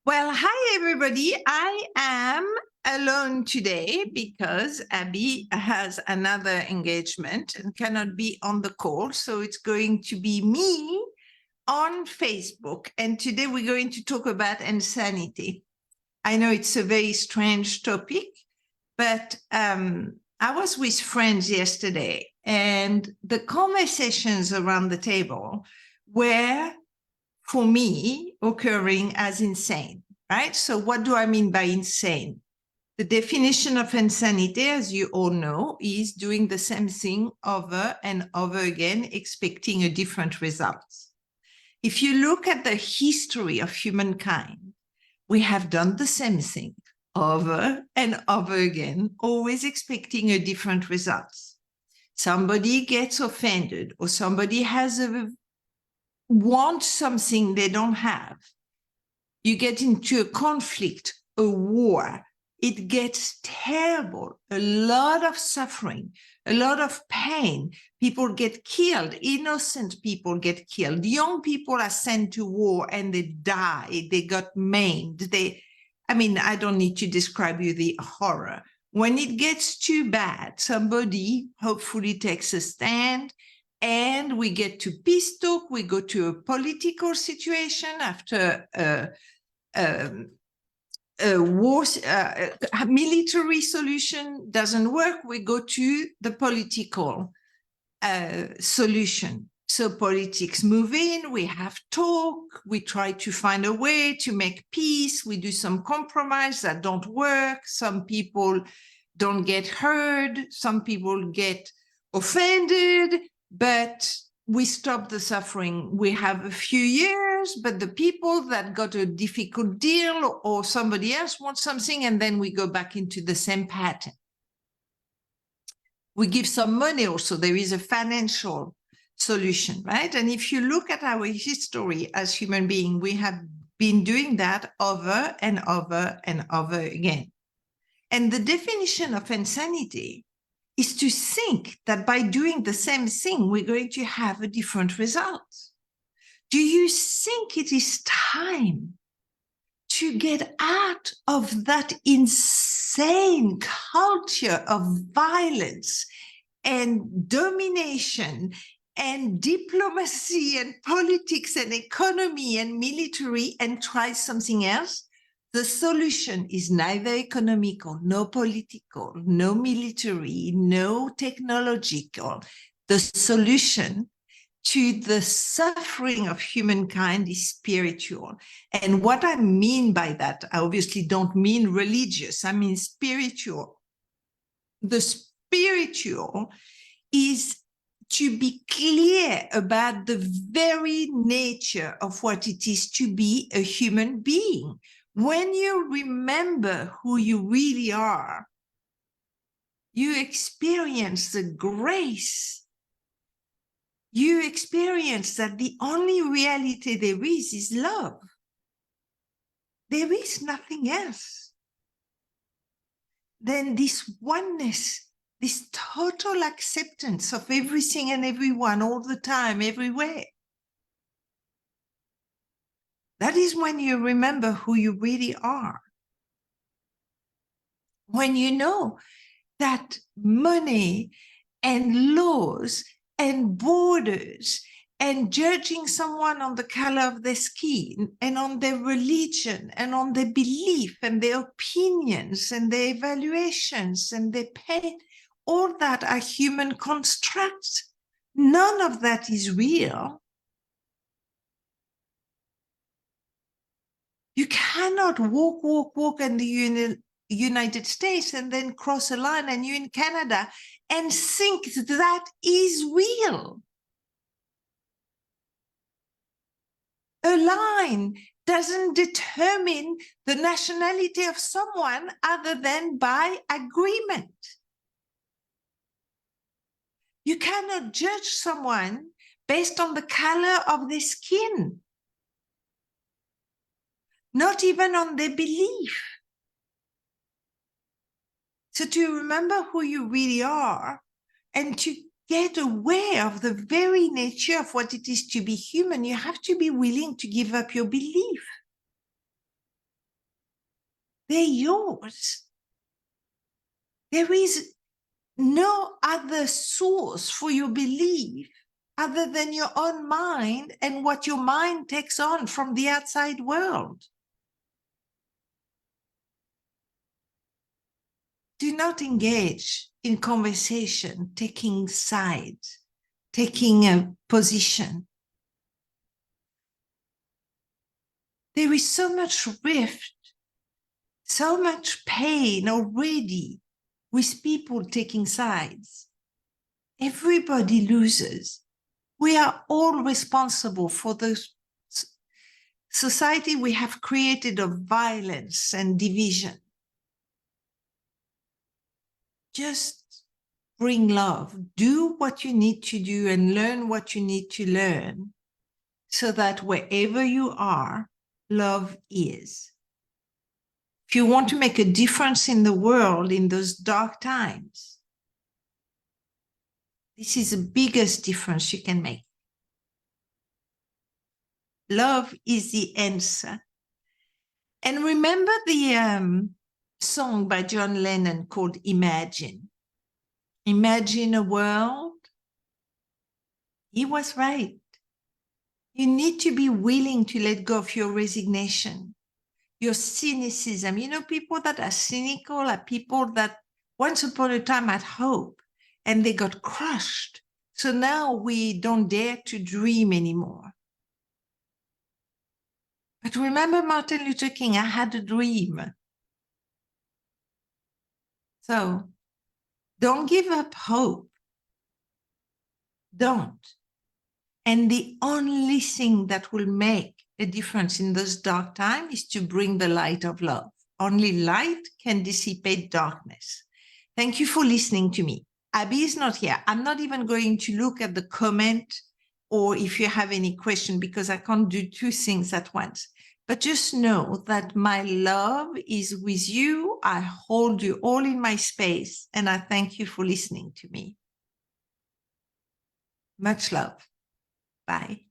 Well, hi, everybody. I am alone today because Abby has another engagement and cannot be on the call. So it's going to be me on Facebook. And today we're going to talk about insanity. I know it's a very strange topic, but I was with friends yesterday and the conversations around the table were, for me, occurring as insane, right? So what do I mean by insane? The definition of insanity, as you all know, is doing the same thing over and over again, expecting a different result. If you look at the history of humankind, we have done the same thing over and over again, always expecting a different result. Somebody gets offended or somebody has want something they don't have. You get into a conflict, a war. It gets terrible, a lot of suffering, a lot of pain. People get killed, innocent people get killed. Young people are sent to war and they die, they got maimed. I don't need to describe you the horror. When it gets too bad, somebody hopefully takes a stand and we get to peace talk, we go to a political situation after a war, a military solution doesn't work, we go to the political solution. So politics move in, we have talk, we try to find a way to make peace, we do some compromise that don't work, some people don't get heard, some people get offended, but we stop the suffering. We have a few years, but the people that got a difficult deal or somebody else wants something, and then we go back into the same pattern. We give some money also. There is a financial solution, right? And if you look at our history as human beings, we have been doing that over and over and over again. And the definition of insanity is to think that by doing the same thing, we're going to have a different result. Do you think it is time to get out of that insane culture of violence and domination and diplomacy and politics and economy and military and try something else? The solution is neither economical, no political, no military, no technological. The solution to the suffering of humankind is spiritual. And what I mean by that, I obviously don't mean religious, I mean spiritual. The spiritual is to be clear about the very nature of what it is to be a human being. When you remember who you really are, you experience the grace. You experience that the only reality there is love. There is nothing else. Then this oneness, this total acceptance of everything and everyone all the time, everywhere. That is when you remember who you really are. When you know that money and laws and borders and judging someone on the color of their skin and on their religion and on their belief and their opinions and their evaluations and their pain, all that are human constructs. None of that is real. You cannot walk in the United States and then cross a line and you're in Canada and think that is real. A line doesn't determine the nationality of someone other than by agreement. You cannot judge someone based on the color of their skin, not even on their belief. So to remember who you really are and to get aware of the very nature of what it is to be human, you have to be willing to give up your belief. They're yours. There is no other source for your belief other than your own mind and what your mind takes on from the outside world. Do not engage in conversation, taking sides, taking a position. There is so much rift, so much pain already with people taking sides. Everybody loses. We are all responsible for the society we have created of violence and division. Just bring love. Do what you need to do and learn what you need to learn so that wherever you are, love is. If you want to make a difference in the world in those dark times, this is the biggest difference you can make. Love is the answer. And remember the song by John Lennon called Imagine. Imagine a world. He was right. You need to be willing to let go of your resignation, your cynicism. You know, people that are cynical are people that once upon a time had hope and they got crushed. So now we don't dare to dream anymore. But remember Martin Luther King, I had a dream. So don't give up hope. Don't. And the only thing that will make a difference in those dark times is to bring the light of love. Only light can dissipate darkness. Thank you for listening to me. Abby is not here. I'm not even going to look at the comment or if you have any question because I can't do two things at once. But just know that my love is with you. I hold you all in my space and I thank you for listening to me. Much love. Bye.